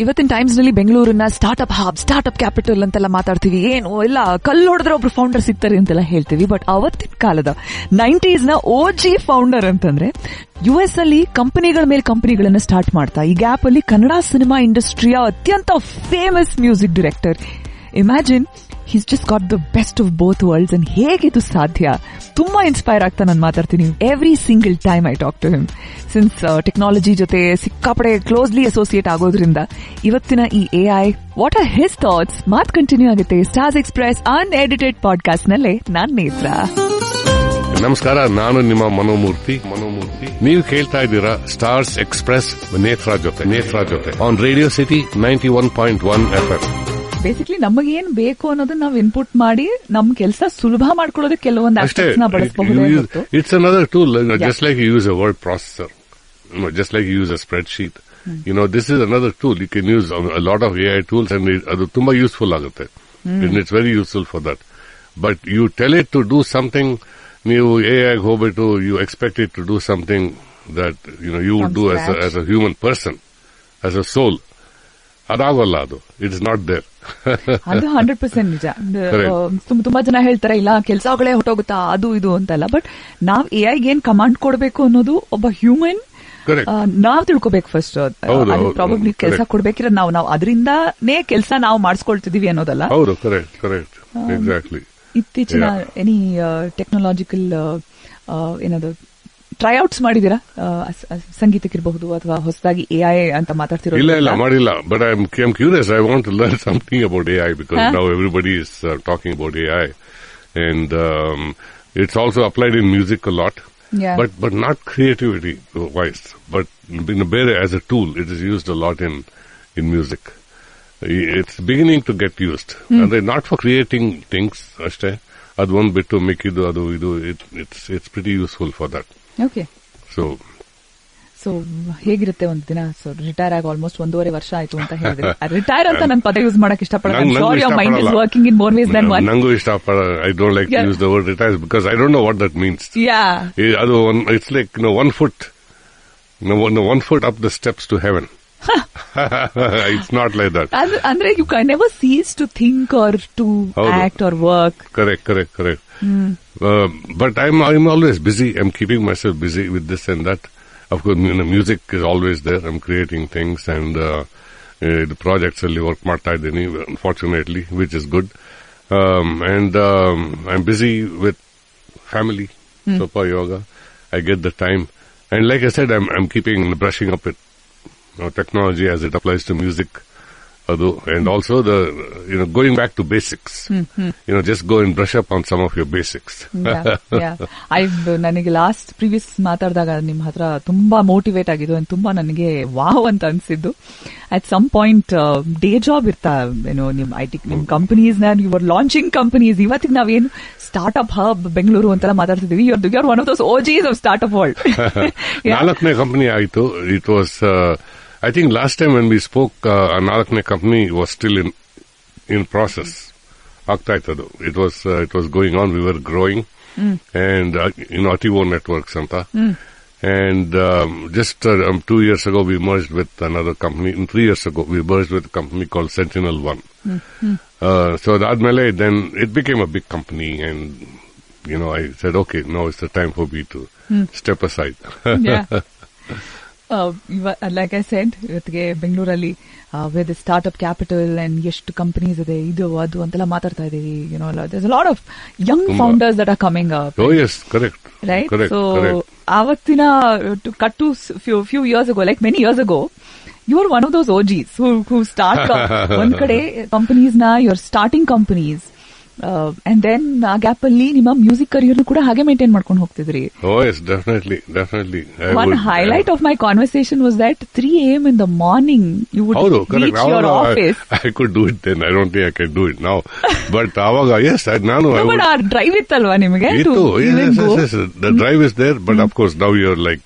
ಇವತ್ತಿನ ಟೈಮ್ಸ್ ನಲ್ಲಿ ಬೆಂಗಳೂರನ್ನ startup hub, startup capital ಅಂತೆಲ್ಲ ಮಾತಾಡ್ತೀವಿ. ಏನು ಎಲ್ಲ ಕಲ್ಲು ಹೊಡೆದ್ರೆ ಒಬ್ರು ಫೌಂಡರ್ ಸಿಗ್ತಾರೆ ಅಂತೆಲ್ಲ ಹೇಳ್ತೀವಿ. ಬಟ್ ಅವತ್ತಿನ ಕಾಲದ 90s ನ OG ಫೌಂಡರ್ ಅಂತಂದ್ರೆ US ಅಲ್ಲಿ ಕಂಪನಿಗಳ ಮೇಲೆ ಕಂಪನಿಗಳನ್ನ ಸ್ಟಾರ್ಟ್ ಮಾಡ್ತಾ ಈ ಗ್ಯಾಪ್ ಅಲ್ಲಿ ಕನ್ನಡ ಸಿನಿಮಾ ಇಂಡಸ್ಟ್ರಿಯ ಅತ್ಯಂತ famous music director. Imagine, he's just got the best of both worlds. and ಹೇಗಿದು ಸಾಧ್ಯ? ತುಂಬಾ ಇನ್ಸ್ಪೈರ್ ಆಗ್ತಾ ನಾನು ಮಾತಾಡ್ತೀನಿ every single time I talk to him. Since technology ಜೊತೆ ಸಿಕ್ಕಾಪಡೆ ಕ್ಲೋಸ್ಲಿ ಅಸೋಸಿಯೇಟ್ ಆಗೋದ್ರಿಂದ ಇವತ್ತಿನ ಈ AI, what are his thoughts ಮಾತ್ ಕಂಟಿನ್ಯೂ ಆಗುತ್ತೆ ಸ್ಟಾರ್ಸ್ ಎಕ್ಸ್ಪ್ರೆಸ್ ಅನ್ಎಡಿಟೆಡ್ ಪಾಡ್ಕಾಸ್ಟ್ ನಲ್ಲೇ. ನಾನ್ ನೇತ್ರ. ನಮಸ್ಕಾರ, ನಾನು ನಿಮ್ಮ ಮನೋಮೂರ್ತಿ. ನೀವು ಕೇಳ್ತಾ ಇದ್ದೀರಾ ಸ್ಟಾರ್ಸ್ ಎಕ್ಸ್ಪ್ರೆಸ್ ನೇತ್ರ ಜೊತೆ on radio city 91.1 FM. Basically ನಮಗೇನ್ ಬೇಕು ಅನ್ನೋದನ್ನ ನಾವು ಇನ್ಪುಟ್ ಮಾಡಿ ನಮ್ ಕೆಲಸ ಸುಲಭ ಮಾಡ್ಕೊಳ್ಳೋದಕ್ಕೆ ಕೆಲವೊಂದು ಆಸ್ಪೆಕ್ಟ್ಸ್ ನ ಬಳಸಬಹುದು. It's another tool, just like you use a word processor, just like you use a spreadsheet. This is another tool. You can use a lot of AI tools and ಅದು ತುಂಬಾ ಯೂಸ್ಫುಲ್ ಆಗುತ್ತೆ. And it's very useful for that. But you tell it to do something, ನೀವು AI ಹೋಗ್ಬಿಟ್ಟು you expect it to do something that you would do as a human person, as a soul. ಅದಾಗಲ್ಲ, ಅದು it's not there. ಅದು 100% ನಿಜ. ತುಂಬಾ ಜನ ಹೇಳ್ತಾರೆ ಇಲ್ಲ ಕೆಲಸಗಳೇ ಹೊಟ್ಟೋಗುತ್ತಾ ಅದು ಇದು ಅಂತಲ್ಲ. ಬಟ್ ನಾವ್ AI ಏನ್ ಕಮಾಂಡ್ ಕೊಡ್ಬೇಕು ಅನ್ನೋದು ಒಬ್ಬ ಹ್ಯೂಮನ್ ನಾವ್ ತಿಳ್ಕೊಬೇಕು ಫಸ್ಟ್. ಪ್ರಾಬಬ್ಲಿ ಕೆಲಸ ಕೊಡ್ಬೇಕಿರೋ ನಾವು ಅದರಿಂದಾನೇ ಕೆಲಸ ನಾವು ಮಾಡಿಸ್ಕೊಳ್ತಿದೀವಿ ಅನ್ನೋದಲ್ಲ. ಹೌದು, ಕರೆಕ್ಟ್, ಎಕ್ಸಾಕ್ಟ್ಲಿ. ಇತ್ತೀಚಿನ ಎನಿ ಟೆಕ್ನಾಲಜಿಕಲ್ ಏನಾದ್ರು ಟ್ರೈಔಟ್ಸ್ ಮಾಡಿದೀರಾ? ಸಂಗೀತಕ್ಕಿರಬಹುದು ಅಥವಾ ಹೊಸದಾಗಿ AI ಅಂತ ಮಾತಾಡ್ತಿರೋ? ಇಲ್ಲ ಮಾಡಿಲ್ಲ. But I am curious. I want to learn something about AI because now everybody is talking about AI and it's also applied in music a lot. Yeah. But not creativity wise, but as a tool it is used a lot in music. It's beginning to get used. And not for creating things ಅಷ್ಟೇ, ಅದು ಒಂದು ಬಿಟ್ಟು ಮಿಕ್ಕಿದ್ದು ಅದು ಇದು it's pretty useful for that. Okay. So ಹೇಗಿರುತ್ತೆ ಒಂದು ದಿನ? ಸೊ ರಿಟೈರ್ ಆಗಿ ಆಲ್ಮೋಸ್ಟ್ 1.5 ವರ್ಷ ಆಯ್ತು ಅಂತ ಹೇಳಿದ್ರೆ, ರಿಟೈರ್ ಅಂತ ನಾನು ಪದ ಯೂಸ್ ಮಾಡಕ್ ಇಷ್ಟಪಡಲ್ಲ. Mind is working in more ways than one. ನಂಗೂ ಇಷ್ಟಪಡ. I don't like to use the word retire because I don't know what that means. ಅದು it's like one foot up the steps to heaven. It's not like that. Andre, you can never cease to think or to act or work. Correct. But I'm always busy. I'm keeping myself busy with this and that. Of course, music is always there. I'm creating things and the projects alli work ಮಾಡ್ತಾ ಇದ್ದೀನಿ, unfortunately, which is good. And I'm busy with family, Sopa yoga. I get the time. And like I said, I'm brushing up with technology as it applies to music, and also the going back to basics. Just go and brush up on some of your basics. ನನಗೆ last previous ಮಾತಾಡಿದಾಗ ನಿಮ್ ಹತ್ರ ತುಂಬಾ motivate ಆಗಿದ್ದು and ತುಂಬಾ ನನಗೆ wow ಅಂತ ಅನ್ಸಿದ್ದು. At some point day job ಇರ್ತಾ ನಿಮ್ IT ನಿಮ್ ಕಂಪನೀಸ್ ನ ಯು ಆರ್ ಲಾಂಚಿಂಗ್ ಕಂಪನೀಸ್. ಇವತ್ತಿಗೆ ನಾವೇನು ಸ್ಟಾರ್ಟ್ಅಪ್ ಹಬ್ ಬೆಂಗಳೂರು ಅಂತೆಲ್ಲ ಮಾತಾಡ್ತಿದೀವಿ. You are one of those OGs of startup world. 4ನೇ ಕಂಪನಿ ಆಯ್ತು. It was I think last time when we spoke, Nalakne company was still in process. It was going on. We were growing, and Ativo Networks anta. And just 2 years ago, we merged with another company. 3 years ago, we merged with a company called Sentinel One. So then it became a big company, and I said, okay, now it's the time for me to step aside. Like I said, ಇವತ್ತಿಗೆ ಬೆಂಗಳೂರಲ್ಲಿ with startup capital and ಎಷ್ಟು companies ಇದೆ, ಇದು ಅದು ಅಂತೆಲ್ಲ ಮಾತಾಡ್ತಾ ಇದೀವಿ. There's a lot of young founders that are coming up. Oh yes, correct. Right? So ಆವತ್ತಿನ to cut to few years ago, like many years ago, you are one of those OGs who start ಒಂದ್ ಕಡೆ companies ನ, you're starting companies. And then ಆ gap ಅಲ್ಲಿ ನಿಮ್ಮ music career ಕೂಡ ಹಾಗೆ maintain ಮಾಡ್ಕೊಂಡು ಹೋಗ್ತಿದ್ರಿ. Oh yes, definitely. One highlight of my conversation was that 3 a.m. in the morning you would reach your office. I could do it then. I don't think I can do it now. But awaga, yes, ನಾನು but our drive ಇತ್ತಲ್ವಾ ನಿಮಗೆ? Yes, the drive is there, but of course now you're like,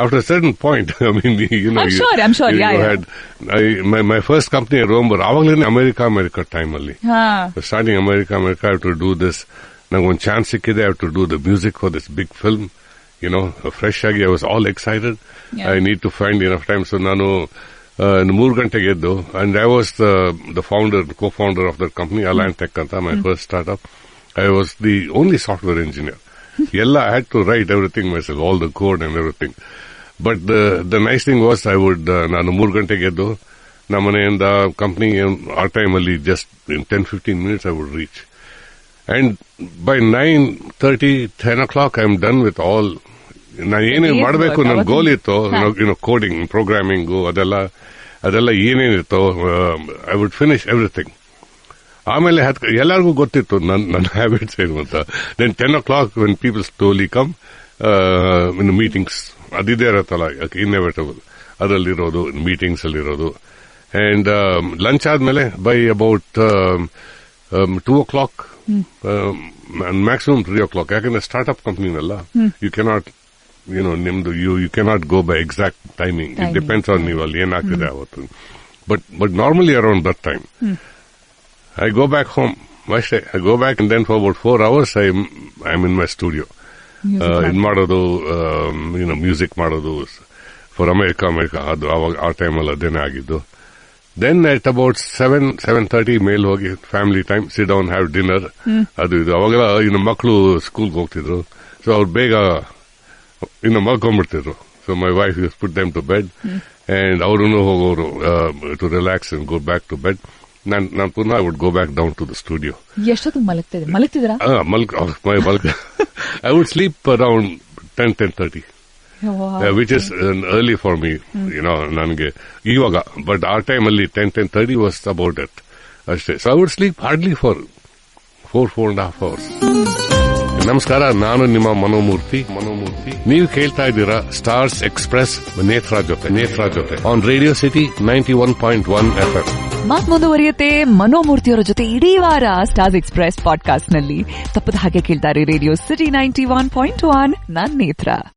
after a certain point, I mean, I'm sure. Had my first company, I remember, awaglene America time alli. Starting America, I have to do this. Now, one chance sikkide, I have to do the music for this big film. Fresh agi, I was all excited. I need to find enough time. So, nanu 3 ಗಂಟೆಗೆ ಎದ್ದು, and I was the founder, co-founder of that company, Alantech ಅಂತ, my first startup. I was the only software engineer. ಎಲ್ಲ I had to write everything myself, all the code and everything. But the nice thing was, ನಾನು 3 ಗಂಟೆಗೆ ಎದ್ದು ನಮ್ಮ ಮನೆಯಿಂದ company ಆ ಟೈಮಲ್ಲಿ just in 10-15 minutes I would reach. And by 9:30, 10 o'clock I am done with all. ನಾನು ಏನೇನು ಮಾಡಬೇಕು ನನ್ನ ಗೋಲ್ ಇತ್ತು, ಕೋಡಿಂಗ್, ಪ್ರೋಗ್ರಾಮಿಂಗು, ಅದೆಲ್ಲ ಏನೇನಿತ್ತು, ಐ ವುಡ್ ಫಿನಿಶ್ ಎವ್ರಿಥಿಂಗ್. ಆಮೇಲೆ ಎಲ್ಲರಿಗೂ ಗೊತ್ತಿತ್ತು ನನ್ನ ಹ್ಯಾಬಿಟ್ಸ್ ಏನು ಅಂತ. Then 10 o'clock when people slowly come in meetings, ಅದಿದೆ ಇರತ್ತಲ್ಲ, ಇನ್ಎವಿಟಬಲ್, ಅದರಲ್ಲಿರೋದು, ಮೀಟಿಂಗ್ಸ್ ಅಲ್ಲಿರೋದು. ಅಂಡ್ ಲಂಚ್ ಆದ್ಮೇಲೆ by about 2 o'clock, maximum 3 o'clock, ಯಾಕಂದ್ರೆ ಸ್ಟಾರ್ಟ್ಅಪ್ ಕಂಪ್ನಿನಲ್ಲ, ಯು ಕೆನಾಟ್ ನಿಮ್ದು you cannot go by exact timing. It depends on ನೀವು ಅಲ್ಲಿ ಏನಾಗ್ತಿದೆ ಅವತ್ತು. But normally around that time I go back home. I go back and then for about 4 hours I'm in my studio. In ಮಾಡೋದು, music ಮಾಡೋದು for America. ಅದು ಆ ಟೈಮಲ್ಲಿ ಅದೇನೇ ಆಗಿದ್ದು. ದೆನ್ ಅಟ್ ಅಬೌಟ್ 7:30 ಮೇಲ್ ಹೋಗಿ family time, sit down, have dinner, ಅದು ಇದು. ಅವಾಗೆಲ್ಲ ಮಕ್ಕಳು ಸ್ಕೂಲ್ಗೆ ಹೋಗ್ತಿದ್ರು, ಸೊ ಅವ್ರು ಬೇಗ ಮಲ್ಕೊಂಡ್ಬಿಡ್ತಿದ್ರು. So my wife use put them to bed, and ಅವ್ರೂ ಹೋಗೋರು to relax and go back to bed. ನಾನು ಪುನಃ I would go back down to the studio. ಎಷ್ಟೊತ್ತು ಮಲಗ್ತಿದ್ರಾ? I would sleep around 10-10:30, which is early for me, ನನಗೆ ಇವಾಗ. But ಆ ಟೈಮಲ್ಲಿ 10-10:30 ವಾಸ್ ಅಬೌಟ್ ಇಟ್ ಅಷ್ಟೇ. So I would sleep hardly for 4.5 hours. ನಮಸ್ಕಾರ, ನಾನು ನಿಮ್ಮ ಮನೋಮೂರ್ತಿ. ನೀವು ಕೇಳ್ತಾ ಇದ್ದೀರಾ ಸ್ಟಾರ್ಸ್ ಎಕ್ಸ್ಪ್ರೆಸ್ ನೇತ್ರಾ ಜೊತೆ ಆನ್ ರೇಡಿಯೋ ಸಿಟಿ 91.1 FM. ಮಾತು ಮುಂದುವರಿಯುತ್ತೆ ಮನೋಮೂರ್ತಿಯವರ ಜೊತೆ ಇಡೀ ವಾರ ಸ್ಟಾರ್ಸ್ ಎಕ್ಸ್ಪ್ರೆಸ್ ಪಾಡ್ಕಾಸ್ಟ್ ನಲ್ಲಿ. ತಪ್ಪದ ಹಾಗೆ ಕೇಳ್ತಾರೆ ರೇಡಿಯೋ ಸಿಟಿ 91.1. ನಾನ್ ನೇತ್ರಾ.